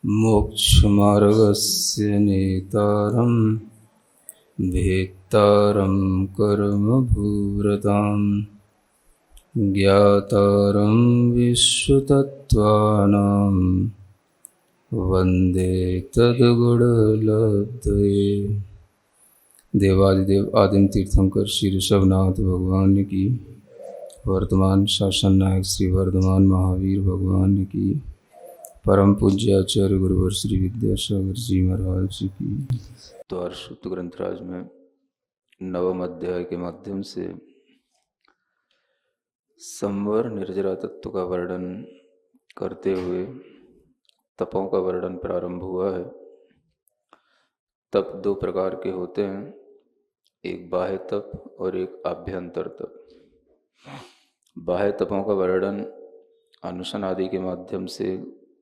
मोक्षमार्गस्य नेतारं भेत्तारं कर्मभूरतां ज्ञातारं विश्वतत्त्वानां वन्दे तद्गुणलब्धये। देवादिदेव आदिम तीर्थंकर श्री ऋषभनाथ भगवान की, वर्तमान शासन नायक श्री वर्धमान महावीर भगवान की, परम पूज्य आचार्य गुरुवर श्री विद्यासागर जी महाराज की। तो अर्शुत ग्रंथराज में नवम अध्याय के माध्यम से संवर निर्जरा तत्व का वर्णन करते हुए तपों का वर्णन प्रारंभ हुआ है। तप दो प्रकार के होते हैं, एक बाह्य तप और एक आभ्यंतर तप। बाह्य तपों का वर्णन अनुशन आदि के माध्यम से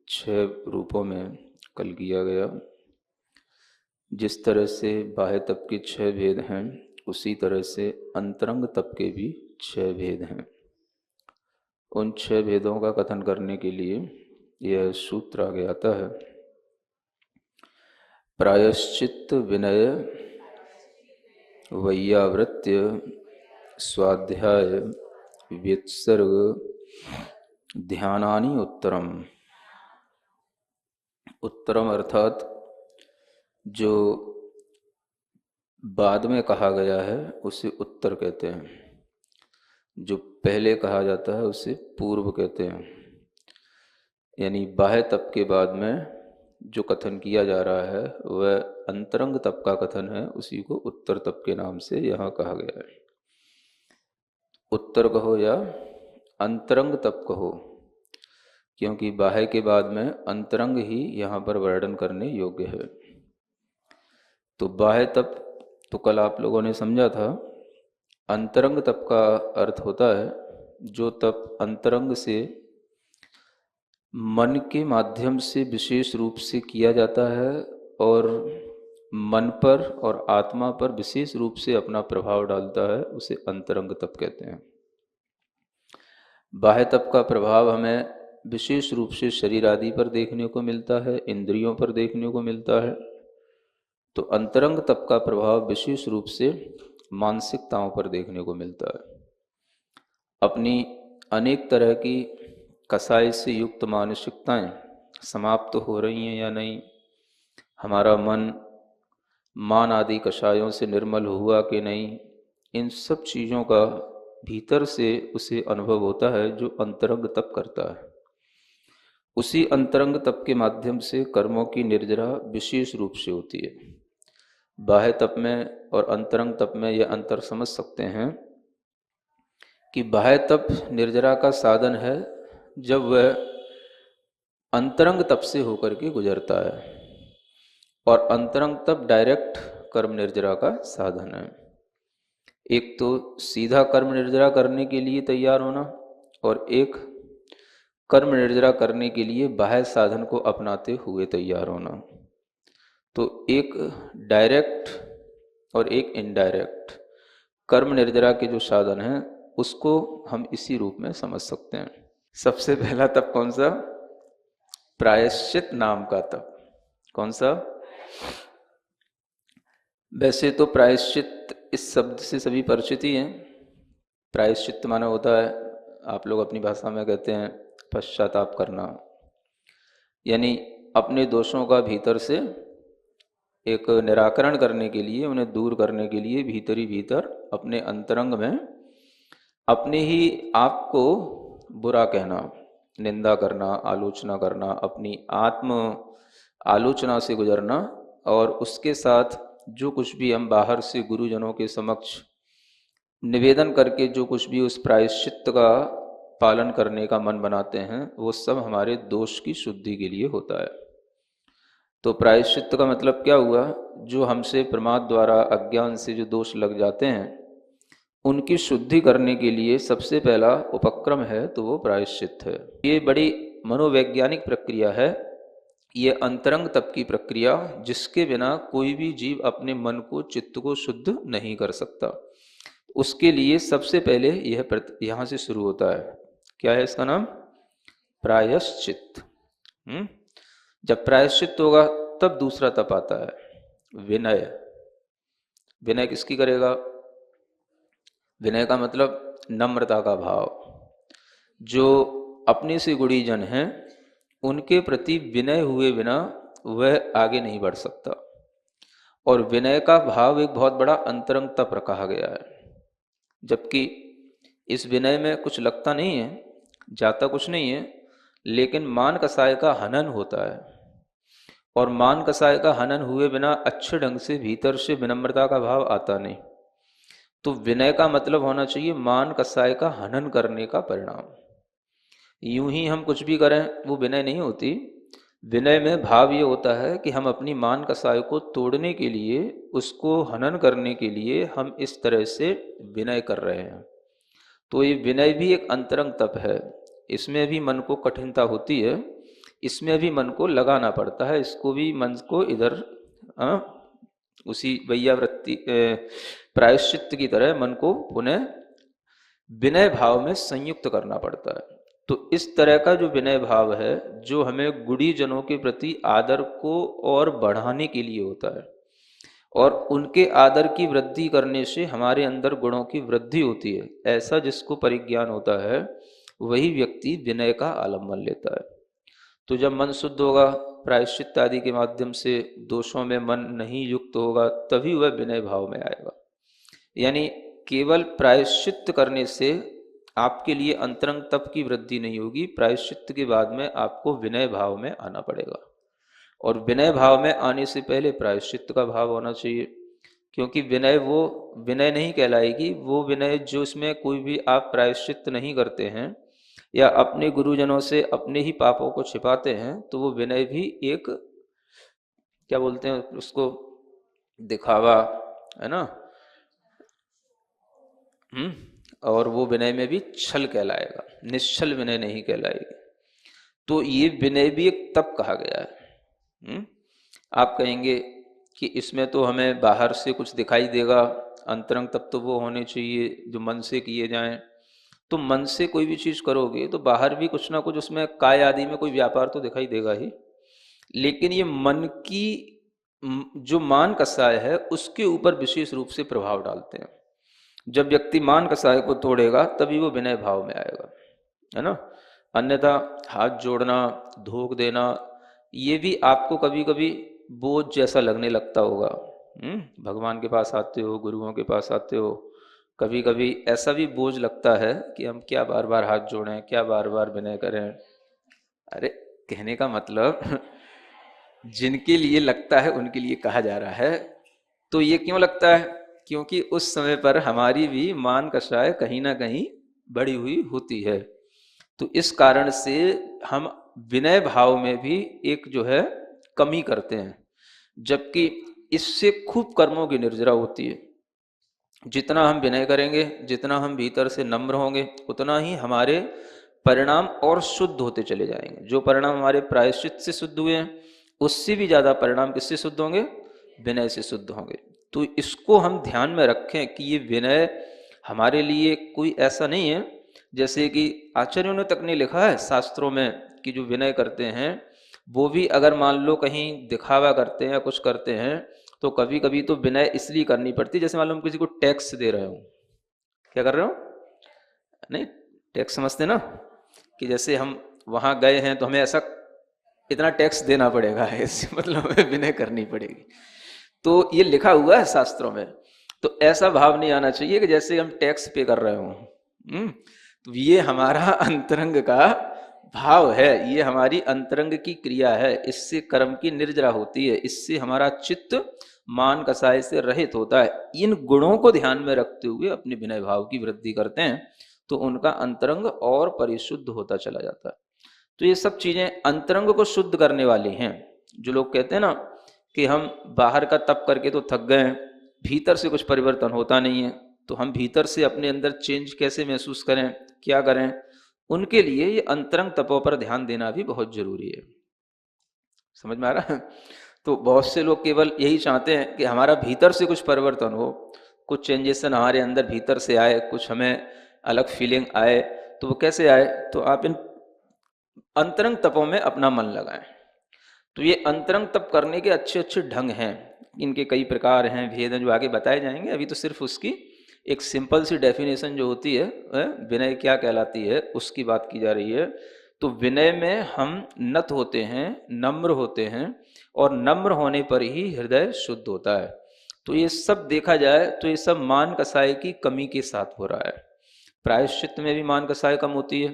6 रूपों में कल किया गया। जिस तरह से बाह्य तप के 6 भेद हैं, उसी तरह से अंतरंग तप के भी 6 भेद हैं। उन 6 भेदों का कथन करने के लिए यह सूत्र आगे आता है। प्रायश्चित्त विनय वैयावृत्य स्वाध्याय व्युत्सर्ग ध्यानानि उत्तरम। उत्तरम अर्थात जो बाद में कहा गया है उसे उत्तर कहते हैं, जो पहले कहा जाता है उसे पूर्व कहते हैं। यानी बाह्य तप के बाद में जो कथन किया जा रहा है वह अंतरंग तप का कथन है, उसी को उत्तर तप के नाम से यहाँ कहा गया है। उत्तर कहो या अंतरंग तप कहो, क्योंकि बाह्य के बाद में अंतरंग ही यहाँ पर वर्णन करने योग्य है। तो बाह्य तप तो कल आप लोगों ने समझा था। अंतरंग तप का अर्थ होता है जो तप अंतरंग से मन के माध्यम से विशेष रूप से किया जाता है और मन पर और आत्मा पर विशेष रूप से अपना प्रभाव डालता है, उसे अंतरंग तप कहते हैं। बाह्य तप का प्रभाव हमें विशेष रूप से शरीर आदि पर देखने को मिलता है, इंद्रियों पर देखने को मिलता है। तो अंतरंग तप का प्रभाव विशेष रूप से मानसिकताओं पर देखने को मिलता है। अपनी अनेक तरह की कसाई से युक्त मानसिकताएं समाप्त हो रही हैं या नहीं, हमारा मन मान आदि कषायों से निर्मल हुआ कि नहीं, इन सब चीज़ों का भीतर से उसे अनुभव होता है जो अंतरंग तप करता है। उसी अंतरंग तप के माध्यम से कर्मों की निर्जरा विशेष रूप से होती है। बाह्य तप में और अंतरंग तप में यह अंतर समझ सकते हैं कि बाह्य तप निर्जरा का साधन है जब वह अंतरंग तप से होकर के गुजरता है, और अंतरंग तप डायरेक्ट कर्म निर्जरा का साधन है। एक तो सीधा कर्म निर्जरा करने के लिए तैयार होना, और एक कर्म निर्जरा करने के लिए बाह्य साधन को अपनाते हुए तैयार होना। तो एक डायरेक्ट और एक इनडायरेक्ट कर्म निर्जरा के जो साधन हैं उसको हम इसी रूप में समझ सकते हैं। सबसे पहला तप कौन सा? प्रायश्चित नाम का तप। कौन सा? वैसे तो प्रायश्चित इस शब्द से सभी परिचित ही हैं। प्रायश्चित माना होता है, आप लोग अपनी भाषा में कहते हैं पश्चाताप करना, यानी अपने दोषों का भीतर से एक निराकरण करने के लिए, उन्हें दूर करने के लिए भीतर ही भीतर अपने अंतरंग में अपने ही आप को बुरा कहना, निंदा करना, आलोचना करना, अपनी आत्म आलोचना से गुजरना, और उसके साथ जो कुछ भी हम बाहर से गुरुजनों के समक्ष निवेदन करके जो कुछ भी उस प्रायश्चित का पालन करने का मन बनाते हैं, वो सब हमारे दोष की शुद्धि के लिए होता है। तो प्रायश्चित का मतलब क्या हुआ? जो हमसे प्रमाद द्वारा अज्ञान से जो दोष लग जाते हैं उनकी शुद्धि करने के लिए सबसे पहला उपक्रम है तो वो प्रायश्चित है। ये बड़ी मनोवैज्ञानिक प्रक्रिया है, ये अंतरंग तप की प्रक्रिया, जिसके बिना कोई भी जीव अपने मन को, चित्त को शुद्ध नहीं कर सकता। उसके लिए सबसे पहले यह यहाँ से शुरू होता है। क्या है इसका नाम? प्रायश्चित। जब प्रायश्चित होगा तब दूसरा तप आता है विनय। विनय किसकी करेगा? विनय का मतलब नम्रता का भाव। जो अपने से गुणीजन हैं उनके प्रति विनय हुए बिना वह आगे नहीं बढ़ सकता। और विनय का भाव एक बहुत बड़ा अंतरंग तप कहा गया है। जबकि इस विनय में कुछ लगता नहीं है, जाता कुछ नहीं है, लेकिन मान कसाय का हनन होता है। और मान कसाय का हनन हुए बिना अच्छे ढंग से भीतर से विनम्रता का भाव आता नहीं। तो विनय का मतलब होना चाहिए मान कसाय का हनन करने का परिणाम। यूं ही हम कुछ भी करें वो विनय नहीं होती। विनय में भाव ये होता है कि हम अपनी मान कसाय को तोड़ने के लिए, उसको हनन करने के लिए हम इस तरह से विनय कर रहे हैं। तो ये विनय भी एक अंतरंग तप है। इसमें भी मन को कठिनता होती है, इसमें भी मन को लगाना पड़ता है, इसको भी मन को इधर उसी वैयावृत्ति प्रायश्चित्त की तरह मन को पुनः विनय भाव में संयुक्त करना पड़ता है। तो इस तरह का जो विनय भाव है, जो हमें गुणीजनों के प्रति आदर को और बढ़ाने के लिए होता है, और उनके आदर की वृद्धि करने से हमारे अंदर गुणों की वृद्धि होती है, ऐसा जिसको परिज्ञान होता है वही व्यक्ति विनय का आलम्बन लेता है। तो जब मन शुद्ध होगा, प्रायश्चित्त आदि के माध्यम से दोषों में मन नहीं युक्त होगा, तभी वह विनय भाव में आएगा। यानी केवल प्रायश्चित्त करने से आपके लिए अंतरंग तप की वृद्धि नहीं होगी। प्रायश्चित्त के बाद में आपको विनय भाव में आना पड़ेगा, और विनय भाव में आने से पहले प्रायश्चित्त का भाव होना चाहिए। क्योंकि विनय वो विनय नहीं कहलाएगी, वो विनय जो इसमें कोई भी आप प्रायश्चित्त नहीं करते हैं या अपने गुरुजनों से अपने ही पापों को छिपाते हैं, तो वो विनय भी एक, क्या बोलते हैं उसको, दिखावा है ना। और वो विनय में भी छल कहलाएगा, निश्चल विनय नहीं कहलाएगी। तो ये विनय भी एक तप कहा गया है। आप कहेंगे कि इसमें तो हमें बाहर से कुछ दिखाई देगा, अंतरंग तप तो वो होने चाहिए जो मन से किए जाएं। तो मन से कोई भी चीज करोगे तो बाहर भी कुछ ना कुछ उसमें काय आदि में कोई व्यापार तो दिखाई देगा ही। लेकिन ये मन की जो मान कसाय है उसके ऊपर विशेष रूप से प्रभाव डालते हैं। जब व्यक्ति मान कसाय को तोड़ेगा तभी वो विनय भाव में आएगा, है ना। अन्यथा हाथ जोड़ना, धोख देना, ये भी आपको कभी कभी बोझ जैसा लगने लगता होगा। भगवान के पास आते हो, गुरुओं के पास आते हो, कभी कभी ऐसा भी बोझ लगता है कि हम क्या बार बार हाथ जोड़ें, क्या बार बार विनय करें। अरे कहने का मतलब जिनके लिए लगता है उनके लिए कहा जा रहा है। तो ये क्यों लगता है? क्योंकि उस समय पर हमारी भी मान कषाय कहीं ना कहीं बढ़ी हुई होती है। तो इस कारण से हम विनय भाव में भी एक जो है कमी करते हैं, जबकि इससे खूब कर्मों की निर्जरा होती है। जितना हम विनय करेंगे, जितना हम भीतर से नम्र होंगे, उतना ही हमारे परिणाम और शुद्ध होते चले जाएंगे। जो परिणाम हमारे प्रायश्चित से शुद्ध हुए हैं, उससे भी ज्यादा परिणाम किससे शुद्ध होंगे? विनय से शुद्ध होंगे। तो इसको हम ध्यान में रखें कि ये विनय हमारे लिए कोई ऐसा नहीं है, जैसे कि आचार्यों ने तक नहीं लिखा है शास्त्रों में कि जो विनय करते हैं वो भी अगर मान लो कहीं दिखावा करते हैं या कुछ करते हैं, तो कभी कभी तो विनय इसलिए करनी पड़ती है, जैसे मान लो हम किसी को टैक्स दे रहे हो। क्या कर रहे हो? नहीं, टैक्स समझते ना, कि जैसे हम वहां गए हैं तो हमें ऐसा इतना टैक्स देना पड़ेगा, इससे मतलब हमें विनय करनी पड़ेगी। तो ये लिखा हुआ है शास्त्रों में। तो ऐसा भाव नहीं आना चाहिए कि जैसे हम टैक्स पे कर रहे हो। तो ये हमारा अंतरंग का भाव है, ये हमारी अंतरंग की क्रिया है। इससे कर्म की निर्जरा होती है, इससे हमारा चित्त मान कसाय से रहित होता है। इन गुणों को ध्यान में रखते हुए अपने विनय भाव की वृद्धि करते हैं तो उनका अंतरंग और परिशुद्ध होता चला जाता है। तो ये सब चीजें अंतरंग को शुद्ध करने वाली हैं। जो लोग कहते हैं ना कि हम बाहर का तप करके तो थक गए, भीतर से कुछ परिवर्तन होता नहीं है, तो हम भीतर से अपने अंदर चेंज कैसे महसूस करें, क्या करें, उनके लिए ये अंतरंग तपों पर ध्यान देना भी बहुत जरूरी है। समझ में आ रहा है? तो बहुत से लोग केवल यही चाहते हैं कि हमारा भीतर से कुछ परिवर्तन हो, कुछ चेंजेस हमारे अंदर भीतर से आए, कुछ हमें अलग फीलिंग आए। तो वो कैसे आए? तो आप इन अंतरंग तपों में अपना मन लगाएं। तो ये अंतरंग तप करने के अच्छे अच्छे ढंग हैं, इनके कई प्रकार हैं, भेद हैं, जो आगे बताए जाएंगे। अभी तो सिर्फ उसकी एक सिंपल सी डेफिनेशन जो होती है विनय क्या कहलाती है उसकी बात की जा रही है। तो विनय में हम नत होते हैं, नम्र होते हैं, और नम्र होने पर ही हृदय शुद्ध होता है। तो ये सब देखा जाए तो ये सब मान कसाय की कमी के साथ हो रहा है। प्रायश्चित में भी मान कसाय कम होती है,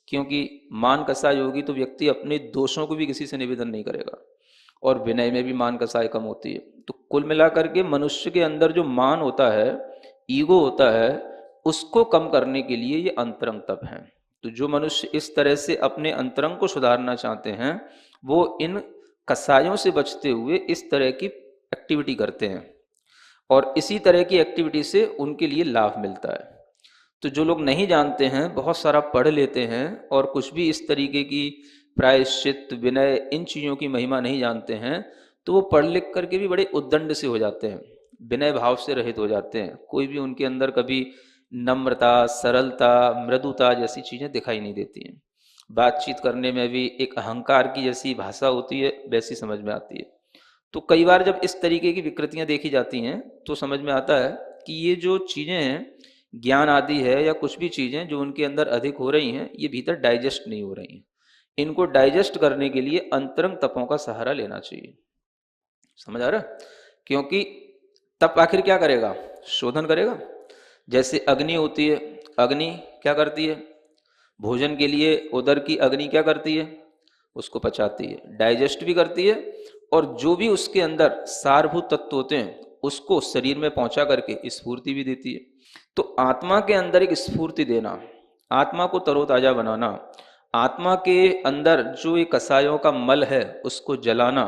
क्योंकि मान कसाय होगी तो व्यक्ति अपने दोषों को भी किसी से निवेदन नहीं करेगा, और विनय में भी मान कसाय कम होती है। तो कुल मिलाकर के मनुष्य के अंदर जो मान होता है, ईगो होता है, उसको कम करने के लिए ये अंतरंग तप है। तो जो मनुष्य इस तरह से अपने अंतरंग को सुधारना चाहते हैं, वो इन कसायों से बचते हुए इस तरह की एक्टिविटी करते हैं, और इसी तरह की एक्टिविटी से उनके लिए लाभ मिलता है। तो जो लोग नहीं जानते हैं, बहुत सारा पढ़ लेते हैं और कुछ भी इस तरीके की प्रायश्चित, विनय, इन चीज़ों की महिमा नहीं जानते हैं, तो वो पढ़ लिख करके भी बड़े उद्दंड से हो जाते हैं, विनय भाव से रहित हो जाते हैं। कोई भी उनके अंदर कभी नम्रता, सरलता, मृदुता जैसी चीज़ें दिखाई नहीं देती हैं। बातचीत करने में भी एक अहंकार की जैसी भाषा होती है, वैसी समझ में आती है। तो कई बार जब इस तरीके की विकृतियां देखी जाती हैं तो समझ में आता है कि ये जो चीज़ें हैं, ज्ञान आदि है या कुछ भी चीज़ें जो उनके अंदर अधिक हो रही हैं, ये भीतर डाइजेस्ट नहीं हो रही हैं। इनको डाइजेस्ट करने के लिए अंतरंग तपों का सहारा लेना चाहिए। समझ आ रहा है? क्योंकि तप आखिर क्या करेगा? शोधन करेगा। जैसे अग्नि होती है, अग्नि क्या करती है? भोजन के लिए उदर की अग्नि क्या करती है? उसको पचाती है, डाइजेस्ट भी करती है, और जो भी उसके अंदर सारभूत तत्व होते हैं उसको शरीर में पहुंचा करके स्फूर्ति भी देती है। तो आत्मा के अंदर एक स्फूर्ति देना, आत्मा को तरोताजा बनाना, आत्मा के अंदर जो ये कसायों का मल है उसको जलाना,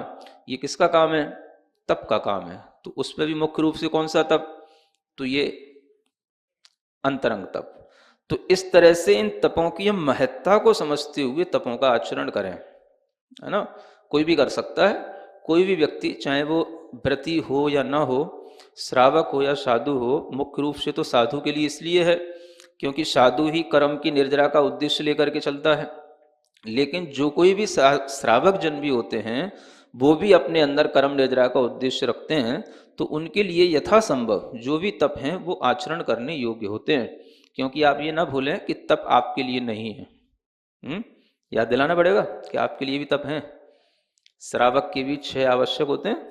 ये किसका काम है? तप का काम है। तो उसमें भी मुख्य रूप से कौन सा तप? तो ये अंतरंग तप। तो इस तरह से इन तपों की हम महत्ता को समझते हुए तपों का आचरण करें, है ना। कोई भी कर सकता है, कोई भी व्यक्ति, चाहे वो व्रती हो या ना हो, श्रावक हो या साधु हो। मुख्य रूप से तो साधु के लिए इसलिए है क्योंकि साधु ही कर्म की निर्जरा का उद्देश्य लेकर के चलता है। लेकिन जो कोई भी श्रावक जन भी होते हैं, वो भी अपने अंदर कर्म निर्जरा का उद्देश्य रखते हैं, तो उनके लिए यथासंभव जो भी तप हैं वो आचरण करने योग्य होते हैं। क्योंकि आप ये ना भूलें कि तप आपके लिए नहीं है। याद दिलाना पड़ेगा कि आपके लिए भी तप हैं। श्रावक के भी 6 आवश्यक होते हैं।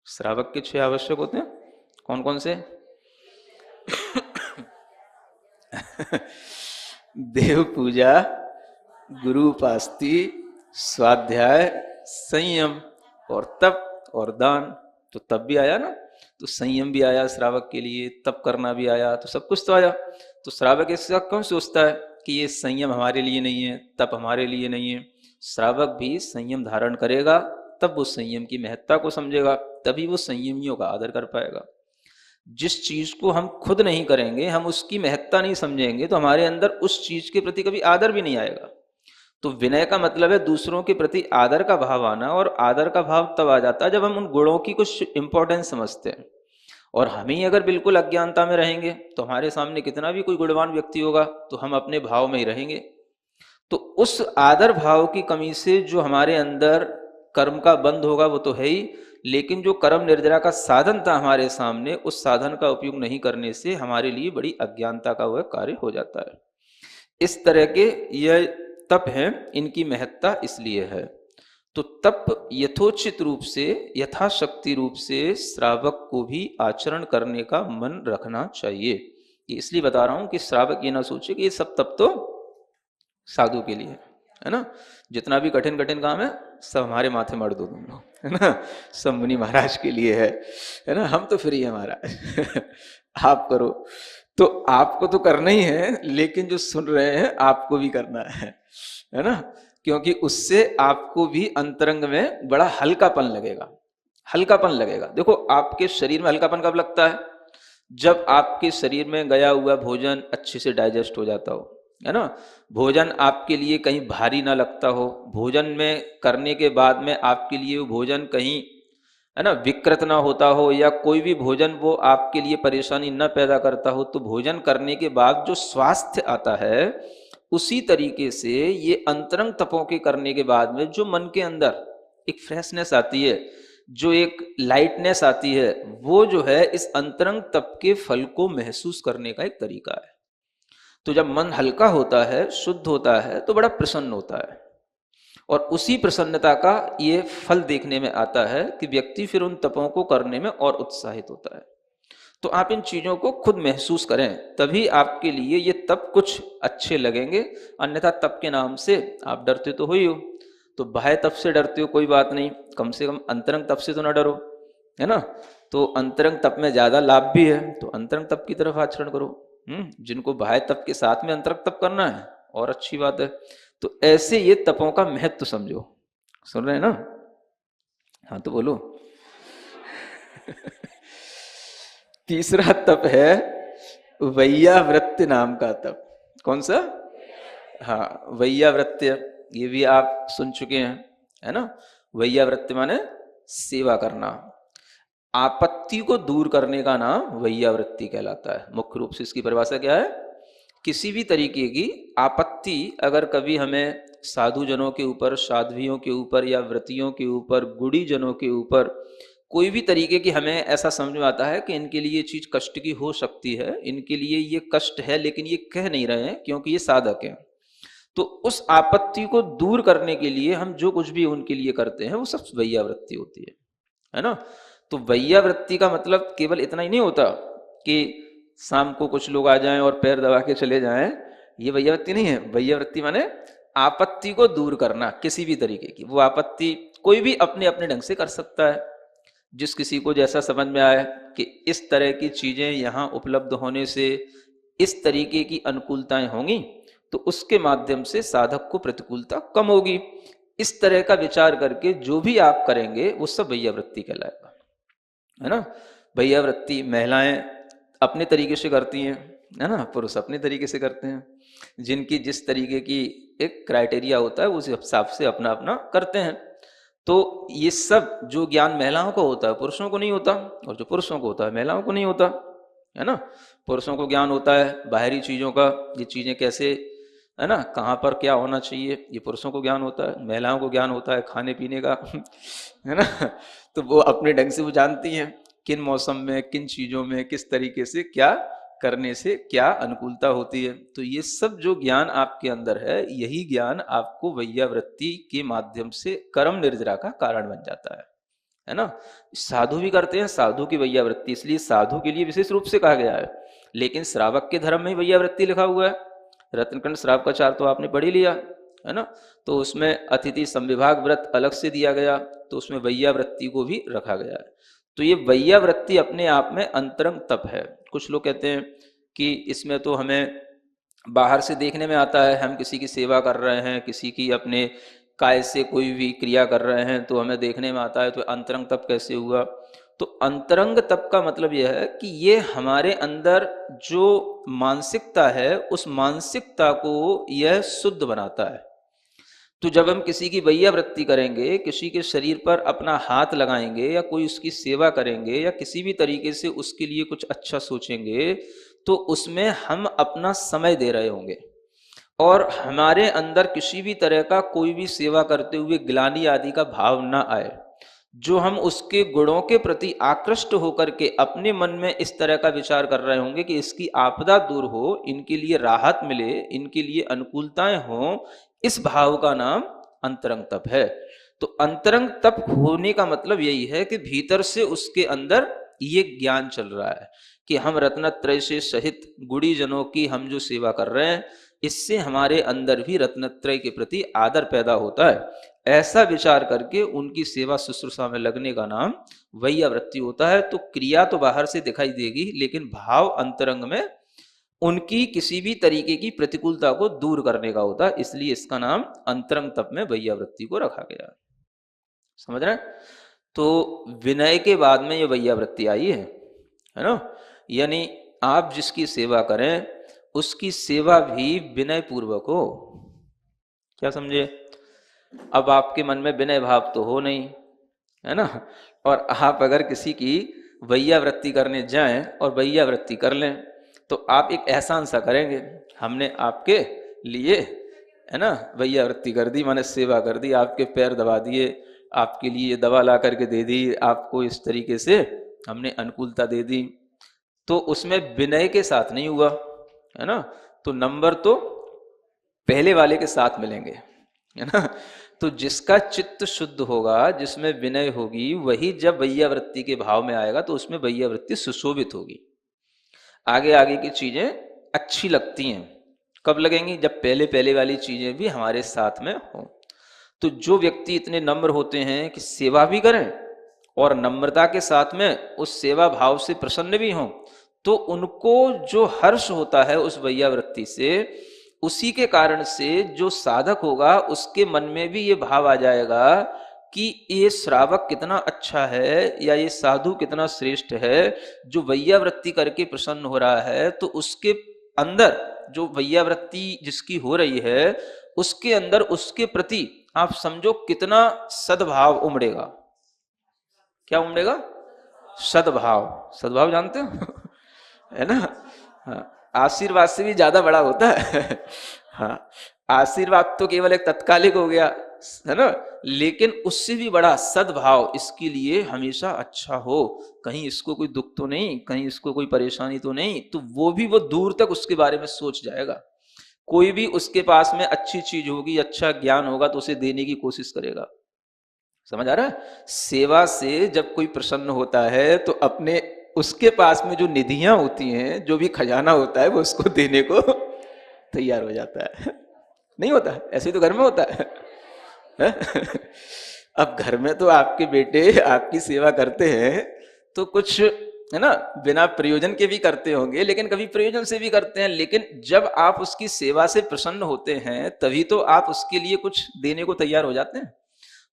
श्रावक के 6 आवश्यक होते हैं। कौन कौन से? देव पूजा, गुरु उपास्ति, स्वाध्याय, संयम और तप और दान। तो तप भी आया ना, तो संयम भी आया श्रावक के लिए, तप करना भी आया, तो सब कुछ तो आया। तो श्रावक इसका कौन सोचता है कि ये संयम हमारे लिए नहीं है, तप हमारे लिए नहीं है? श्रावक भी संयम धारण करेगा, तब वो संयम की महत्ता को समझेगा, तभी वो संयमियों का आदर कर पाएगा। जिस चीज को हम खुद नहीं करेंगे, हम उसकी महत्ता नहीं समझेंगे, तो हमारे अंदर उस चीज के प्रति कभी आदर भी नहीं आएगा। तो विनय का मतलब है दूसरों के प्रति आदर का भाव आना, और आदर का भाव तब आ जाता है जब हम उन गुणों की कुछ इंपॉर्टेंस समझते हैं। और हम ही अगर बिल्कुल अज्ञानता में रहेंगे तो हमारे सामने कितना भी कोई गुणवान व्यक्ति होगा तो हम अपने भाव में ही रहेंगे। तो उस आदर भाव की कमी से जो हमारे अंदर कर्म का बंध होगा वो तो है ही, लेकिन जो कर्म निर्जरा का साधन था हमारे सामने, उस साधन का उपयोग नहीं करने से हमारे लिए बड़ी अज्ञानता का वह कार्य हो जाता है। इस तरह के यह तप है, इनकी महत्ता इसलिए है। तो तप यथोचित रूप से, यथाशक्ति रूप से श्रावक को भी आचरण करने का मन रखना चाहिए। ये इसलिए बता रहा हूं कि श्रावक ये ना सोचे कि ये सब तप तो साधु के लिए है ना, जितना भी कठिन कठिन काम है सब हमारे माथे मर दो तुम लोग, है ना, सब मुनि महाराज के लिए है ना, हम तो फ्री है महाराज आप करो। तो आपको तो करना ही है, लेकिन जो सुन रहे हैं आपको भी करना है ना, क्योंकि उससे आपको भी अंतरंग में बड़ा हल्कापन लगेगा, हल्कापन लगेगा। देखो आपके शरीर में हल्कापन कब लगता है? जब आपके शरीर में गया हुआ भोजन अच्छे से डाइजेस्ट हो जाता हो, है ना, भोजन आपके लिए कहीं भारी ना लगता हो, भोजन में करने के बाद में आपके लिए वो भोजन कहीं, है ना, विकृत ना होता हो, या कोई भी भोजन वो आपके लिए परेशानी न पैदा करता हो, तो भोजन करने के बाद जो स्वास्थ्य आता है, उसी तरीके से ये अंतरंग तपों के करने के बाद में जो मन के अंदर एक फ्रेशनेस आती है, जो एक लाइटनेस आती है, वो जो है इस अंतरंग तप के फल को महसूस करने का एक तरीका है। तो जब मन हल्का होता है, शुद्ध होता है, तो बड़ा प्रसन्न होता है, और उसी प्रसन्नता का ये फल देखने में आता है कि व्यक्ति फिर उन तपों को करने में और उत्साहित होता है। तो आप इन चीजों को खुद महसूस करें, तभी आपके लिए ये तप कुछ अच्छे लगेंगे। अन्यथा तप के नाम से आप डरते तो हो ही हो, तो बाह्य तप से डरते हो कोई बात नहीं, कम से कम अंतरंग तप से तो ना डरो, है ना। तो अंतरंग तप में ज्यादा लाभ भी है, तो अंतरंग तप की तरफ आचरण करो। जिनको बाह्य तप के साथ में अंतरंग तप करना है और अच्छी बात है। तो ऐसे ये तपों का महत्व समझो। सुन रहे हैं ना? हाँ तो बोलो। तीसरा तप है वैयावृत्य नाम का तप। कौन सा? हाँ, वैयावृत्य, ये भी आप सुन चुके हैं, है ना। वैयावृत्य माने सेवा करना, आपत्ति को दूर करने का नाम वैयावृत्ति कहलाता है। मुख्य रूप से इसकी परिभाषा क्या है? किसी भी तरीके की आपत्ति अगर कभी हमें साधु जनों के ऊपर, साध्वियों के ऊपर, या व्रतियों के ऊपर, गुड़ी जनों के ऊपर कोई भी तरीके की हमें ऐसा समझ में आता है कि इनके लिए ये चीज कष्ट की हो सकती है, इनके लिए ये कष्ट है, लेकिन ये कह नहीं रहे हैं क्योंकि ये साधक हैं, तो उस आपत्ति को दूर करने के लिए हम जो कुछ भी उनके लिए करते हैं वो सब वैयावृत्ति होती है ना। तो वैयावृत्ति का मतलब केवल इतना ही नहीं होता कि शाम को कुछ लोग आ जाएं और पैर दबा के चले जाएं, ये वैयावृत्ति नहीं है। वैयावृत्ति माने आपत्ति को दूर करना, किसी भी तरीके की। वो आपत्ति कोई भी अपने अपने ढंग से कर सकता है, जिस किसी को जैसा समझ में आए कि इस तरह की चीजें यहाँ उपलब्ध होने से इस तरीके की अनुकूलताएं होंगी, तो उसके माध्यम से साधक को प्रतिकूलता कम होगी। इस तरह का विचार करके जो भी आप करेंगे वो सब वैयावृत्ति कहलाएगा, है ना। वैयावृत्ति महिलाएं अपने तरीके से करती हैं, है ना, पुरुष अपने तरीके से करते हैं। जिनकी जिस तरीके की एक क्राइटेरिया होता है उस हिसाब से अपना अपना करते हैं। तो ये सब जो ज्ञान महिलाओं को होता है पुरुषों को नहीं होता, और जो पुरुषों को होता है महिलाओं को नहीं होता, है ना। पुरुषों को ज्ञान होता है बाहरी चीजों का, ये चीजें कैसे, है ना, कहाँ पर क्या होना चाहिए, ये पुरुषों को ज्ञान होता है। महिलाओं को ज्ञान होता है खाने पीने का, है ना। तो वो अपने ढंग से वो जानती हैं किन मौसम में, किन चीजों में, किस तरीके से क्या करने से क्या अनुकूलता होती है। तो ये सब जो ज्ञान आपके अंदर है, यही ज्ञान आपको वैयावृत्ति के माध्यम से कर्म निर्जरा का कारण बन जाता है ना। साधु भी करते हैं, साधु की वैयावृत्ति, इसलिए साधु के लिए विशेष रूप से कहा गया है। लेकिन श्रावक के धर्म में वैयावृत्ति लिखा हुआ है। रत्नखंड श्रावक का चार तो आपने पढ़ ही लिया, है ना। तो उसमें अतिथि संविभाग व्रत अलग से दिया गया, तो उसमें वैयावृत्ति को भी रखा गया है। तो ये वैयावृत्ति अपने आप में अंतरंग तप है। कुछ लोग कहते हैं कि इसमें तो हमें बाहर से देखने में आता है, हम किसी की सेवा कर रहे हैं, किसी की अपने काय से कोई भी क्रिया कर रहे हैं, तो हमें देखने में आता है, तो अंतरंग तप कैसे हुआ। तो अंतरंग तप का मतलब यह है कि ये हमारे अंदर जो मानसिकता है उस मानसिकता को यह शुद्ध बनाता है। तो जब हम किसी की वैयावृत्ति करेंगे, किसी के शरीर पर अपना हाथ लगाएंगे, या कोई उसकी सेवा करेंगे, या किसी भी तरीके से उसके लिए कुछ अच्छा सोचेंगे, तो उसमें हम अपना समय दे रहे होंगे, और हमारे अंदर किसी भी तरह का कोई भी सेवा करते हुए ग्लानि आदि का भाव ना आए। जो हम उसके गुणों के प्रति आकृष्ट होकर के अपने मन में इस तरह का विचार कर रहे होंगे कि इसकी आपदा दूर हो, इनके लिए राहत मिले, इनके लिए अनुकूलताएं हों, इस भाव का नाम अंतरंग तप है। तो अंतरंग तप होने का मतलब यही है कि भीतर से उसके अंदर ये ज्ञान चल रहा है कि हम रत्नत्रय से सहित गुड़ी जनों की हम जो सेवा कर रहे हैं, इससे हमारे अंदर भी रत्नत्रय के प्रति आदर पैदा होता है। ऐसा विचार करके उनकी सेवा शुश्रूषा में लगने का नाम वैयावृत्ति होता है। तो क्रिया तो बाहर से दिखाई देगी, लेकिन भाव अंतरंग में उनकी किसी भी तरीके की प्रतिकूलता को दूर करने का होता है, इसलिए इसका नाम अंतरंग तप में वैयावृत्ति को रखा गया। समझ रहे हैं? तो विनय के बाद में ये वैयावृत्ति आई है ना। यानी आप जिसकी सेवा करें उसकी सेवा भी विनय पूर्वक हो। क्या समझे? अब आपके मन में विनय भाव तो हो नहीं, है ना, और आप अगर किसी की वैयावृत्ति करने जाएं और वैयावृत्ति कर लें, तो आप एक एहसान सा करेंगे, हमने आपके लिए, है ना, वैयावृत्ति कर दी, माने सेवा कर दी, आपके पैर दबा दिए, आपके लिए ये दवा ला करके दे दी, आपको इस तरीके से हमने अनुकूलता दे दी, तो उसमें विनय के साथ नहीं हुआ, है ना। तो नंबर तो पहले वाले के साथ मिलेंगे, है ना। तो जिसका चित्त शुद्ध होगा, जिसमें विनय होगी, वही जब वैयावृत्ति के भाव में आएगा तो उसमें वैयावृत्ति सुशोभित होगी। आगे आगे की चीजें अच्छी लगती हैं। कब लगेंगी? जब पहले पहले वाली चीजें भी हमारे साथ में हो। तो जो व्यक्ति इतने नम्र होते हैं कि सेवा भी करें और नम्रता के साथ में उस सेवा भाव से प्रसन्न भी हों, तो उनको जो हर्ष होता है उस वैयावृत्ति से, उसी के कारण से जो साधक होगा उसके मन में भी ये भाव आ जाएगा कि ये श्रावक कितना अच्छा है या ये साधु कितना श्रेष्ठ है, जो वैयावृत्ति करके प्रसन्न हो रहा है। तो उसके अंदर जो वैयावृत्ति जिसकी हो रही है, उसके अंदर उसके प्रति आप समझो कितना सद्भाव उमड़ेगा। क्या उमड़ेगा? सद्भाव। सद्भाव जानते हो? है ना। हाँ, आशीर्वाद से भी ज्यादा बड़ा होता है। हाँ, आशीर्वाद तो केवल एक तत्कालिक हो गया, है ना, लेकिन उससे भी बड़ा सद्भाव, इसके लिए हमेशा अच्छा हो, कहीं इसको कोई दुख तो नहीं, कहीं इसको कोई परेशानी तो नहीं, तो वो दूर तक उसके बारे में सोच जाएगा। कोई भी उसके पास में अच्छी चीज होगी, अच्छा ज्ञान होगा, तो उसे देने की कोशिश करेगा। समझ आ रहा है? सेवा से जब कोई प्रसन्न होता है तो अपने उसके पास में जो निधियां होती हैं, जो भी खजाना होता है, वो उसको देने को तैयार हो जाता है। नहीं होता? ऐसे तो घर में होता है। अब घर में तो आपके बेटे आपकी सेवा करते हैं, तो कुछ, है ना, बिना प्रयोजन के भी करते होंगे, लेकिन कभी प्रयोजन से भी करते हैं। लेकिन जब आप उसकी सेवा से प्रसन्न होते हैं, तभी तो आप उसके लिए कुछ देने को तैयार हो जाते हैं।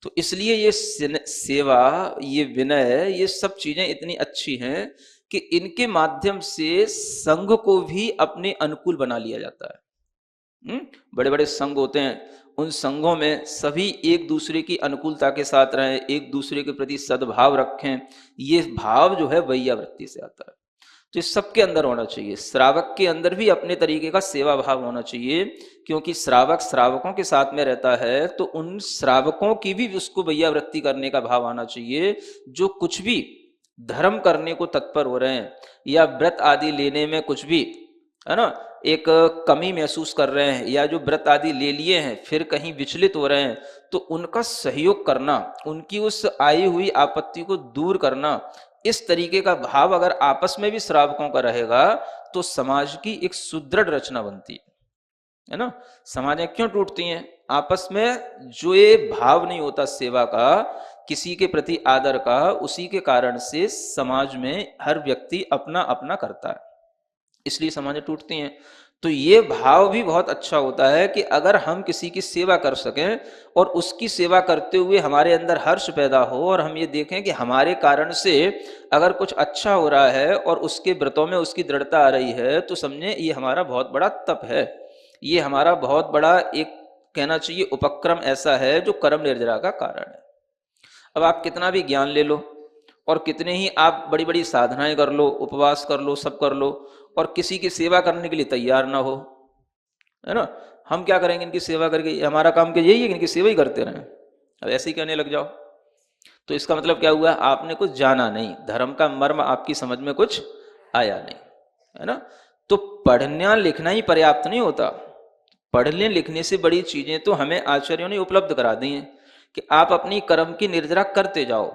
तो इसलिए ये सेवा, ये विनय, ये सब चीजें इतनी अच्छी हैं कि इनके माध्यम से संघ को भी अपने अनुकूल बना लिया जाता है। बड़े बड़े संघ होते हैं, उन संघों में सभी एक दूसरे की अनुकूलता के साथ रहें, एक दूसरे के प्रति सद्भाव रखें। ये भाव जो है वैयावृत्ति से आता है। तो सबके अंदर होना चाहिए। श्रावक के अंदर भी अपने तरीके का सेवा भाव होना चाहिए, क्योंकि श्रावक श्रावकों के साथ में रहता है, तो उन श्रावकों की भी उसको वैयावृत्ति करने का भाव आना चाहिए। जो कुछ भी धर्म करने को तत्पर हो रहे हैं या व्रत आदि लेने में कुछ भी, है ना, एक कमी महसूस कर रहे हैं, या जो व्रत आदि ले लिए हैं फिर कहीं विचलित हो रहे हैं, तो उनका सहयोग करना, उनकी उस आई हुई आपत्ति को दूर करना, इस तरीके का भाव अगर आपस में भी श्रावकों का रहेगा तो समाज की एक सुदृढ़ रचना बनती है ना। समाजें क्यों टूटती हैं? आपस में जो ये भाव नहीं होता सेवा का, किसी के प्रति आदर का, उसी के कारण से समाज में हर व्यक्ति अपना अपना करता है, इसलिए समाजें टूटती हैं। तो ये भाव भी बहुत अच्छा होता है कि अगर हम किसी की सेवा कर सकें और उसकी सेवा करते हुए हमारे अंदर हर्ष पैदा हो, और हम ये देखें कि हमारे कारण से अगर कुछ अच्छा हो रहा है और उसके व्रतों में उसकी दृढ़ता आ रही है, तो समझें ये हमारा बहुत बड़ा तप है, ये हमारा बहुत बड़ा एक कहना चाहिए उपक्रम ऐसा है जो कर्म निर्जरा का कारण है। अब आप कितना भी ज्ञान ले लो और कितने ही आप बड़ी बड़ी साधनाएं कर लो, उपवास कर लो, सब कर लो, और किसी की सेवा करने के लिए तैयार ना हो, है ना, हम क्या करेंगे इनकी सेवा करके? हमारा काम क्या यही है कि इनकी सेवा ही करते रहें? अब ऐसे ही कहने लग जाओ, तो इसका मतलब क्या हुआ? आपने कुछ जाना नहीं, धर्म का मर्म आपकी समझ में कुछ आया नहीं, है ना। तो पढ़ना लिखना ही पर्याप्त नहीं होता। पढ़ने लिखने से बड़ी चीजें तो हमें आचार्यों ने उपलब्ध करा दी हैं कि आप अपनी कर्म की निर्जरा करते जाओ,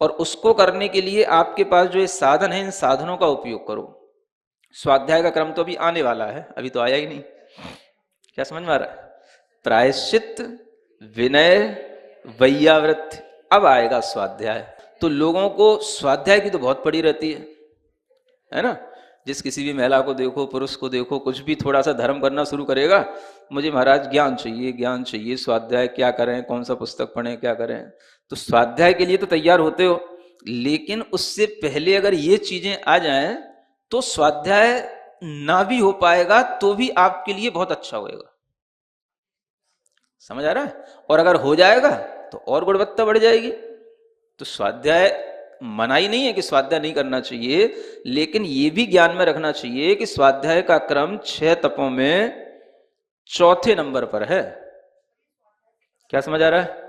और उसको करने के लिए आपके पास जो ये साधन है, इन साधनों का उपयोग करो। स्वाध्याय का क्रम तो अभी आने वाला है, अभी तो आया ही नहीं। क्या समझ में आ रहा है? प्रायश्चित, विनय, वैयावृत्ति, अब आएगा स्वाध्याय। तो लोगों को स्वाध्याय की तो बहुत पड़ी रहती है ना। जिस किसी भी महिला को देखो, पुरुष को देखो, कुछ भी थोड़ा सा धर्म करना शुरू करेगा, मुझे महाराज ज्ञान चाहिए, ज्ञान चाहिए, स्वाध्याय क्या करें, कौन सा पुस्तक पढ़ें, क्या करें। तो स्वाध्याय के लिए तो तैयार होते हो, लेकिन उससे पहले अगर ये चीजें आ जाएं तो स्वाध्याय ना भी हो पाएगा तो भी आपके लिए बहुत अच्छा होएगा। समझ आ रहा है? और अगर हो जाएगा तो और गुणवत्ता बढ़ जाएगी। तो स्वाध्याय मनाही नहीं है कि स्वाध्याय नहीं करना चाहिए, लेकिन ये भी ज्ञान में रखना चाहिए कि स्वाध्याय का क्रम 6 तपों में चौथे नंबर पर है। क्या समझ आ रहा है?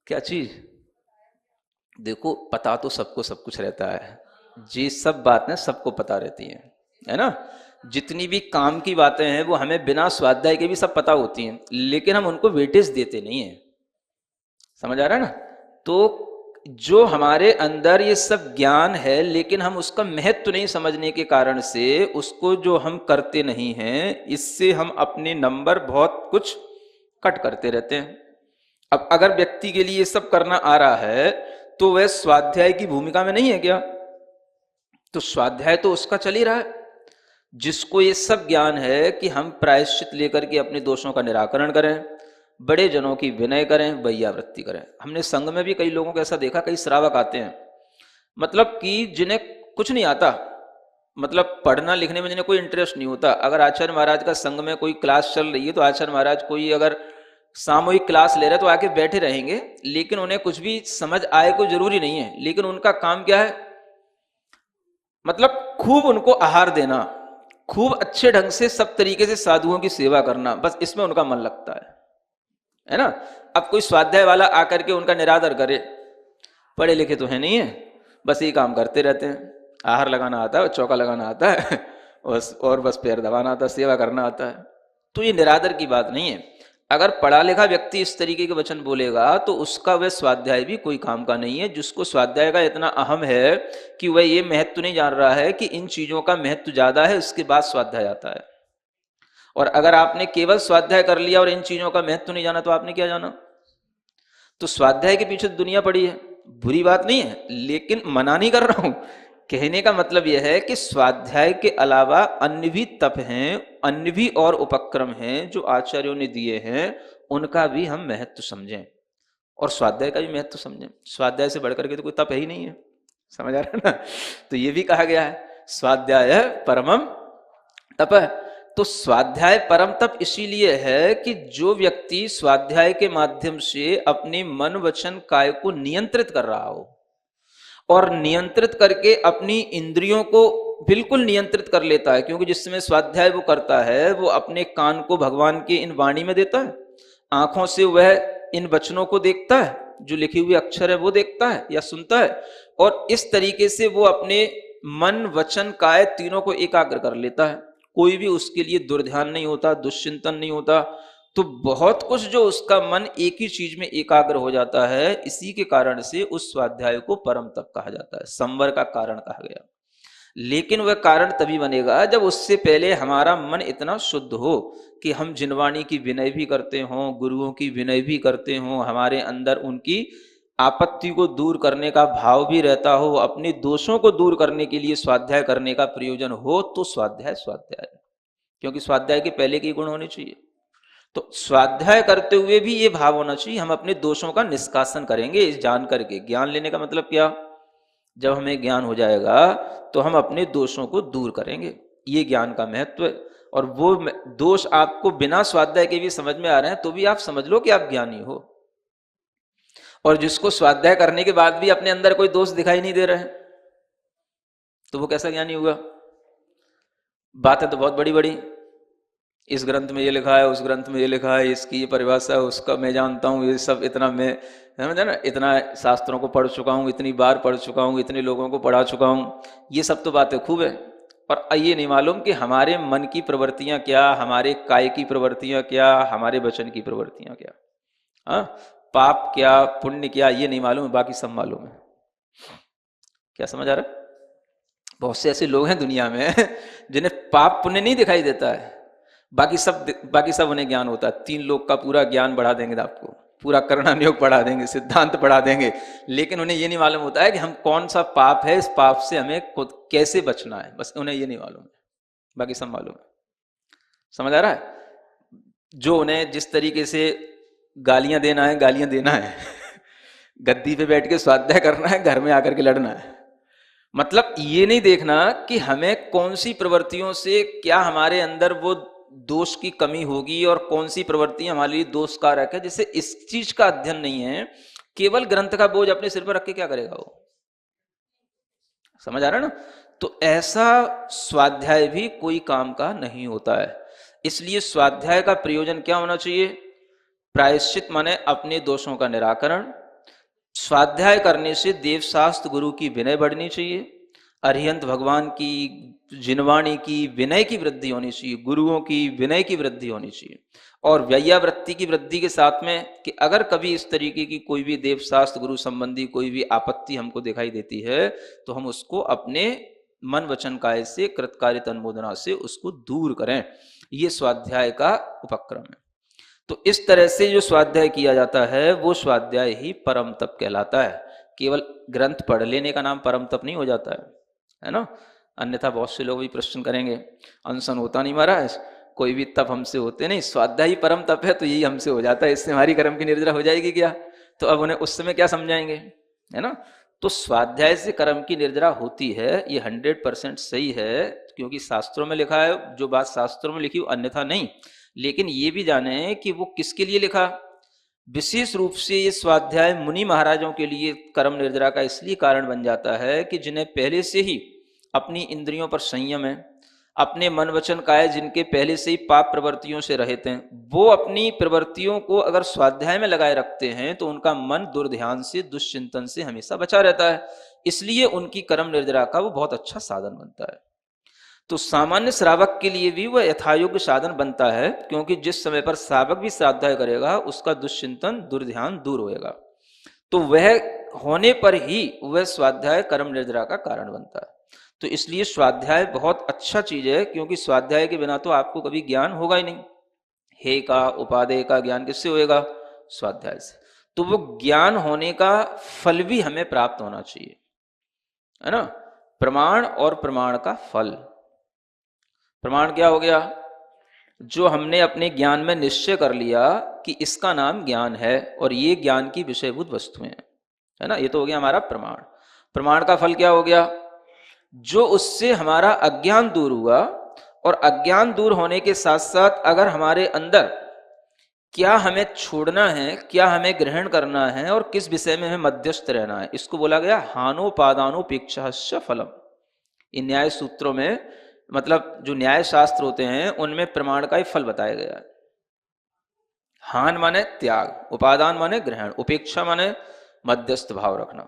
क्या चीज? देखो, पता तो सबको सब कुछ रहता है, ये सब बातें सबको पता रहती हैं, है ना। जितनी भी काम की बातें हैं वो हमें बिना स्वाध्याय के भी सब पता होती हैं, लेकिन हम उनको वेटेज देते नहीं हैं। समझ आ रहा है ना। तो जो हमारे अंदर ये सब ज्ञान है, लेकिन हम उसका महत्व नहीं समझने के कारण से उसको जो हम करते नहीं हैं, इससे हम अपने नंबर बहुत कुछ कट करते रहते हैं। अब अगर व्यक्ति के लिए ये सब करना आ रहा है तो वह स्वाध्याय की भूमिका में नहीं है क्या? तो स्वाध्याय तो उसका चल ही रहा है। जिसको ये सब ज्ञान है कि हम प्रायश्चित लेकर के अपने दोषों का निराकरण करें, बड़े जनों की विनय करें, वैयावृत्ति करें। हमने संघ में भी कई लोगों को ऐसा देखा, कई श्रावक आते हैं, मतलब कि जिन्हें कुछ नहीं आता, मतलब पढ़ना लिखने में जिन्हें कोई इंटरेस्ट नहीं होता। अगर आचार्य महाराज का संघ में कोई क्लास चल रही है तो आचार्य महाराज कोई अगर सामूहिक क्लास ले रहे तो आके बैठे रहेंगे, लेकिन उन्हें कुछ भी समझ आए कोई जरूरी नहीं है। लेकिन उनका काम क्या है? मतलब खूब उनको आहार देना, खूब अच्छे ढंग से सब तरीके से साधुओं की सेवा करना, बस इसमें उनका मन लगता है ना। अब कोई स्वाध्याय वाला आकर के उनका निरादर करे, पढ़े लिखे तो है नहीं है, बस ये काम करते रहते हैं, आहार लगाना आता है, चौका लगाना आता है और बस पैर दबाना आता है, सेवा करना आता है, तो ये निरादर की बात नहीं है। अगर पढ़ा लिखा व्यक्ति इस तरीके के वचन बोलेगा तो उसका वह स्वाध्याय भी कोई काम का नहीं है। जिसको स्वाध्याय का इतना अहम है कि वह ये महत्व नहीं जान रहा है कि इन चीजों का महत्व ज्यादा है, उसके बाद स्वाध्याय आता है। और अगर आपने केवल स्वाध्याय कर लिया और इन चीजों का महत्व नहीं जाना तो आपने क्या जाना? तो स्वाध्याय के पीछे दुनिया पड़ी है, बुरी बात नहीं है, लेकिन मना नहीं कर रहा हूं। कहने का मतलब यह है कि स्वाध्याय के अलावा अन्य भी तप हैं, अन्य भी और उपक्रम हैं जो आचार्यों ने दिए हैं, उनका भी हम महत्व समझें और स्वाध्याय का भी महत्व समझें। स्वाध्याय से बढ़कर के तो कोई तप है ही नहीं है, समझ आ रहा है ना। तो ये भी कहा गया है स्वाध्याय परमम तप। तो स्वाध्याय परम तप इसीलिए है कि जो व्यक्ति स्वाध्याय के माध्यम से अपने मन वचन काय को नियंत्रित कर रहा हो और नियंत्रित करके अपनी इंद्रियों को बिल्कुल नियंत्रित कर लेता है, क्योंकि जिस समय स्वाध्याय वो करता है वो अपने कान को भगवान की इन वाणी में देता है, आंखों से वह इन वचनों को देखता है, जो लिखे हुए अक्षर है वो देखता है या सुनता है, और इस तरीके से वो अपने मन वचन काय तीनों को एकाग्र कर लेता है। कोई भी उसके लिए दुर्ध्यान नहीं होता, दुश्चिंतन नहीं होता, तो बहुत कुछ जो उसका मन एक ही चीज में एकाग्र हो जाता है। इसी के कारण से उस स्वाध्याय को परम तप कहा जाता है, संवर का कारण कहा गया। लेकिन वह कारण तभी बनेगा जब उससे पहले हमारा मन इतना शुद्ध हो कि हम जिनवाणी की विनय भी करते हों, गुरुओं की विनय भी करते हों, हमारे अंदर उनकी आपत्ति को दूर करने का भाव भी रहता हो, अपने दोषों को दूर करने के लिए स्वाध्याय करने का प्रयोजन हो, तो स्वाध्याय स्वाध्याय। क्योंकि स्वाध्याय के पहले के गुण होने चाहिए। तो स्वाध्याय करते हुए भी ये भाव होना चाहिए हम अपने दोषों का निष्कासन करेंगे। इस जान करके ज्ञान लेने का मतलब क्या? जब हमें ज्ञान हो जाएगा तो हम अपने दोषों को दूर करेंगे, ये ज्ञान का महत्व है। और वो दोष आपको बिना स्वाध्याय के भी समझ में आ रहे हैं तो भी आप समझ लो कि आप ज्ञानी हो। और जिसको स्वाध्याय करने के बाद भी अपने अंदर कोई दोष दिखाई नहीं दे रहे हैं तो वो कैसा ज्ञानी होगा? बातें तो बहुत बड़ी बड़ी, इस ग्रंथ में ये लिखा है, उस ग्रंथ में ये लिखा है, इसकी ये परिभाषा है, उसका मैं जानता हूँ, ये सब इतना मैं समझे ना, इतना शास्त्रों को पढ़ चुका हूँ, इतनी बार पढ़ चुका हूँ, इतने लोगों को पढ़ा चुका हूँ, ये सब तो बातें खूब है। और ये नहीं मालूम कि हमारे मन की प्रवृत्तियां क्या, हमारे काय की प्रवृत्तियां क्या, हमारे वचन की प्रवृत्तियां क्या, हाँ, पाप क्या पुण्य क्या, ये नहीं मालूम है, बाकी सब मालूम है। क्या समझ आ रहा है? बहुत से ऐसे लोग हैं दुनिया में जिन्हें पाप पुण्य नहीं दिखाई देता है, बाकी सब उन्हें ज्ञान होता है। 3 लोग का पूरा ज्ञान बढ़ा देंगे आपको, पूरा कर्णन योग पढ़ा देंगे, सिद्धांत पढ़ा देंगे, लेकिन उन्हें ये नहीं मालूम होता है कि हम कौन सा पाप है, इस पाप से हमें कैसे बचना है, बस उन्हें ये नहीं मालूम है, बाकी सब मालूम है। समझ आ रहा है? जो उन्हें जिस तरीके से गालियां देना है गालियां देना है गद्दी पे बैठ के स्वाध्याय करना है, घर में आकर के लड़ना है। मतलब ये नहीं देखना कि हमें कौन सी प्रवृत्तियों से क्या हमारे अंदर वो दोष की कमी होगी और कौन सी प्रवृत्ति हमारे लिए दोष कारक है, जैसे इस चीज का अध्ययन नहीं है। केवल ग्रंथ का बोझ अपने सिर पर रख के क्या करेगा वो? समझ आ रहा है ना? तो ऐसा स्वाध्याय भी कोई काम का नहीं होता है। इसलिए स्वाध्याय का प्रयोजन क्या होना चाहिए? प्रायश्चित माने अपने दोषों का निराकरण स्वाध्याय करने से देवशास्त्र गुरु की विनय बढ़नी चाहिए, अरिहंत भगवान की जिनवाणी की विनय की वृद्धि होनी चाहिए, गुरुओं की विनय की वृद्धि होनी चाहिए, और व्ययावृत्ति की वृद्धि के साथ में कि अगर कभी इस तरीके की कोई भी देवशास्त्र गुरु संबंधी कोई भी आपत्ति हमको दिखाई देती है तो हम उसको अपने मन वचन काय से कृतकार्य अनुमोदना से उसको दूर करें। ये स्वाध्याय का उपक्रम है। तो इस तरह से जो स्वाध्याय किया जाता है वो स्वाध्याय ही परम तप कहलाता है। केवल ग्रंथ पढ़ लेने का नाम परम तप नहीं हो जाता है ना। अन्यथा बहुत से लोग भी प्रश्न करेंगे, अनशन होता नहीं महाराज, कोई भी तप हमसे होते नहीं, स्वाध्याय ही परम तप है तो यही हमसे हो जाता है, इससे हमारी कर्म की निर्जरा हो जाएगी क्या? तो अब उन्हें उस समय क्या समझाएंगे, है ना। तो स्वाध्याय से कर्म की निर्जरा होती है, ये 100% सही है, क्योंकि शास्त्रों में लिखा है, जो बात शास्त्रों में लिखी अन्यथा नहीं। लेकिन ये भी जाने कि वो किसके लिए लिखा। विशेष रूप से ये स्वाध्याय मुनि महाराजों के लिए कर्म निर्जरा का इसलिए कारण बन जाता है कि जिन्हें पहले से ही अपनी इंद्रियों पर संयम है, अपने मन वचन काय जिनके पहले से ही पाप प्रवृत्तियों से रहित हैं, वो अपनी प्रवृत्तियों को अगर स्वाध्याय में लगाए रखते हैं तो उनका मन दुर्ध्यान से दुश्चिंतन से हमेशा बचा रहता है। इसलिए उनकी कर्म निर्जरा का वो बहुत अच्छा साधन बनता है। तो सामान्य श्रावक के लिए भी वह यथायोग्य साधन बनता है, क्योंकि जिस समय पर श्रावक भी स्वाध्याय करेगा उसका दुश्चिंतन दुर्ध्यान दूर होएगा, तो वह होने पर ही वह स्वाध्याय कर्म निर्जरा का कारण बनता है। तो इसलिए स्वाध्याय बहुत अच्छा चीज है, क्योंकि स्वाध्याय के बिना तो आपको कभी ज्ञान होगा ही नहीं। हे का उपादेय का ज्ञान किससे होएगा? स्वाध्याय से। तो वो ज्ञान होने का फल भी हमें प्राप्त होना चाहिए, है ना। प्रमाण और प्रमाण का फल। प्रमाण क्या हो गया? जो हमने अपने ज्ञान में निश्चय कर लिया कि इसका नाम ज्ञान है और ये ज्ञान की विषयभूत वस्तुएं हैं, है ना, ये तो हो गया हमारा प्रमाण। प्रमाण का फल क्या हो गया? जो उससे हमारा अज्ञान दूर हुआ, और अज्ञान दूर होने के साथ साथ अगर हमारे अंदर क्या हमें छोड़ना है, क्या हमें ग्रहण करना है और किस विषय में हमें मध्यस्थ रहना है, इसको बोला गया हानोपादानोपेक्षा फलम। इन न्याय सूत्रों में, मतलब जो न्याय शास्त्र होते हैं उनमें प्रमाण का ही फल बताया गया है। हान माने त्याग, उपादान माने ग्रहण, उपेक्षा माने मध्यस्थ भाव रखना।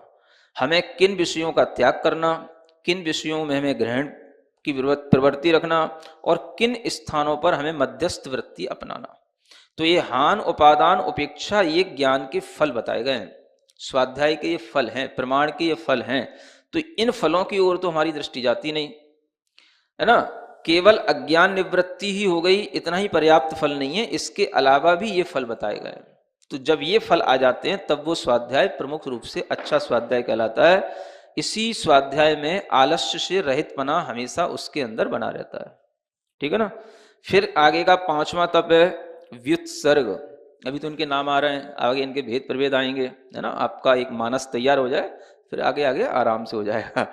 हमें किन विषयों का त्याग करना, किन विषयों में हमें ग्रहण की प्रवृत्ति रखना, और किन स्थानों पर हमें मध्यस्थ वृत्ति अपनाना। तो ये हान उपादान उपेक्षा ये ज्ञान के फल बताए गए हैं, स्वाध्याय के ये फल हैं, प्रमाण के ये फल हैं। तो इन फलों की ओर तो हमारी दृष्टि जाती नहीं, है ना। केवल अज्ञान निवृत्ति ही हो गई, इतना ही पर्याप्त फल नहीं है, इसके अलावा भी ये फल बताए गए। तो जब ये फल आ जाते हैं तब वो स्वाध्याय प्रमुख रूप से अच्छा स्वाध्याय कहलाता है। इसी स्वाध्याय में आलस्य से रहित पना हमेशा उसके अंदर बना रहता है, ठीक है ना। फिर आगे का 5वां तप है व्युत्सर्ग। अभी तो इनके नाम आ रहे हैं, आगे इनके भेद प्रभेद आएंगे, है ना। आपका एक मानस तैयार हो जाए, फिर आगे आगे आराम से हो जाएगा।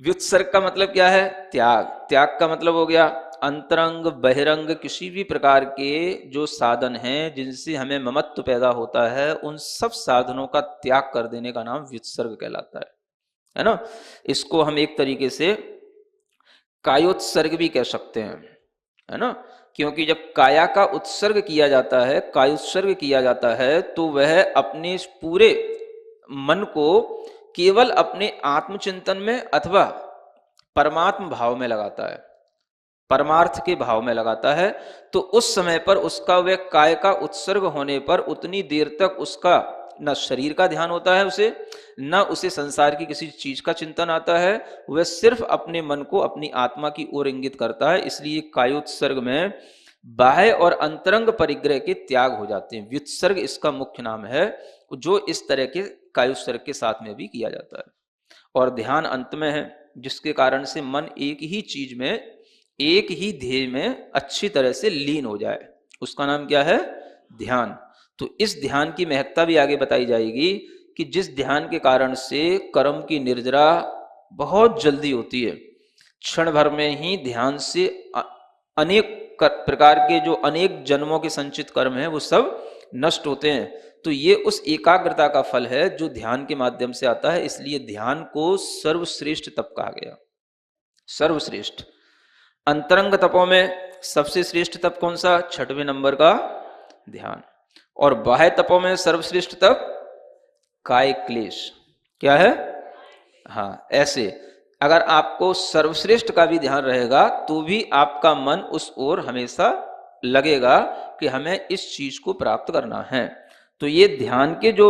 व्युत्सर्ग का मतलब क्या है? त्याग। त्याग का मतलब हो गया अंतरंग बहिरंग किसी भी प्रकार के जो साधन हैं जिनसे हमें ममत्व पैदा होता है, उन सब साधनों का त्याग कर देने का नाम व्युत्सर्ग कहलाता है ना। इसको हम एक तरीके से कायोत्सर्ग भी कह सकते हैं, है ना। क्योंकि जब काया का उत्सर्ग किया जाता है, कायोत्सर्ग किया जाता है, तो वह अपने पूरे मन को केवल अपने आत्मचिंतन में अथवा परमात्म भाव में लगाता है, परमार्थ के भाव में लगाता है। तो उस समय पर उसका वह काय का उत्सर्ग होने पर उतनी देर तक उसका न शरीर का ध्यान होता है, उसे न उसे संसार की किसी चीज का चिंतन आता है, वह सिर्फ अपने मन को अपनी आत्मा की ओर इंगित करता है। इसलिए कायोत्सर्ग में बाह्य और अंतरंग परिग्रह के त्याग हो जाते हैं। व्युत्सर्ग इसका मुख्य नाम है, जो इस तरह के कायोत्सर्ग के साथ में भी किया जाता है। और ध्यान अंत में है, जिसके कारण से मन एक ही चीज में, एक ही ध्येय में अच्छी तरह से लीन हो जाए, उसका नाम क्या है? ध्यान। तो इस ध्यान की महत्ता भी आगे बताई जाएगी कि जिस ध्यान के कारण से कर्म की निर्जरा बहुत जल्दी होती है, क्षण भर में ही ध्यान से अनेक प्रकार के जो अनेक जन्मों के संचित कर्म हैं वो सब नष्ट होते हैं। तो ये उस एकाग्रता का फल है जो ध्यान के माध्यम से आता है। इसलिए ध्यान को सर्वश्रेष्ठ तप कहा गया, सर्वश्रेष्ठ। अंतरंग तपों में सबसे श्रेष्ठ तप कौन सा? 6वें नंबर का ध्यान। और बाह्य तपों में सर्वश्रेष्ठ तप काय क्लेश, क्या है? हाँ, ऐसे अगर आपको सर्वश्रेष्ठ का भी ध्यान रहेगा तो भी आपका मन उस ओर हमेशा लगेगा कि हमें इस चीज को प्राप्त करना है। तो ये ध्यान के जो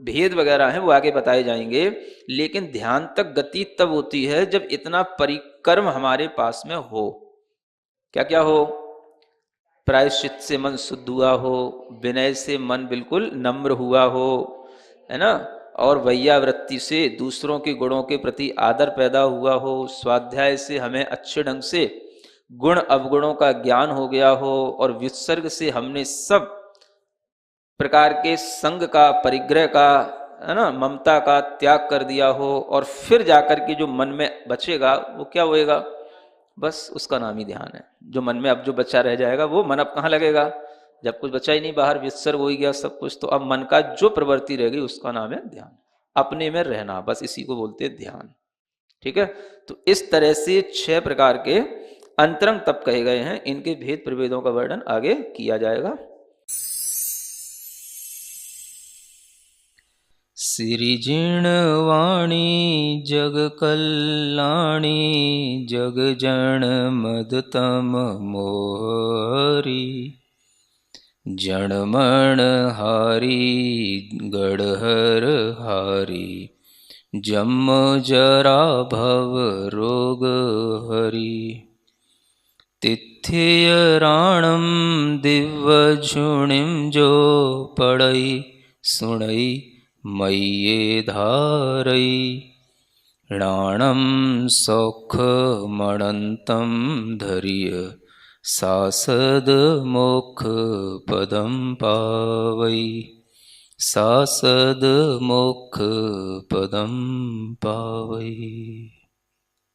भेद वगैरह हैं वो आगे बताए जाएंगे, लेकिन ध्यान तक गति तब होती है जब इतना परिक्रम हमारे पास में हो। क्या क्या हो? प्रायश्चित से मन शुद्ध हुआ हो, विनय से मन बिल्कुल नम्र हुआ हो, है ना, और वैयावृत्ति से दूसरों के गुणों के प्रति आदर पैदा हुआ हो, स्वाध्याय से हमें अच्छे ढंग से गुण अवगुणों का ज्ञान हो गया हो, और विसर्ग से हमने सब प्रकार के संग का, परिग्रह का, है ना, ममता का त्याग कर दिया हो, और फिर जाकर के जो मन में बचेगा वो क्या होएगा? बस उसका नाम ही ध्यान है। जो मन में अब जो बच्चा रह जाएगा वो मन अब कहाँ लगेगा? जब कुछ बचा ही नहीं, बाहर विसर्ग हो ही गया सब कुछ, तो अब मन का जो प्रवृत्ति रह गई उसका नाम है ध्यान। अपने में रहना, बस इसी को बोलते हैं ध्यान। ठीक है, तो इस तरह से 6 प्रकार के अंतरंग तप कहे गए हैं। इनके भेद प्रभेदों का वर्णन आगे किया जाएगा। सिरिजिण वाणी जग कल्याणी, जग जन मदतम मोहरी, जणमण हारी गढ़हर हारी, जम जरा भव रोग हरी, तिथ्य राणम दिव्य झुणिम जो पड़ई सुणई मय्ये धारई, राणम सौख मणंतम धरिय, सासद मोक्ष पदम पावई, सासद मोक्ष पदम पावई।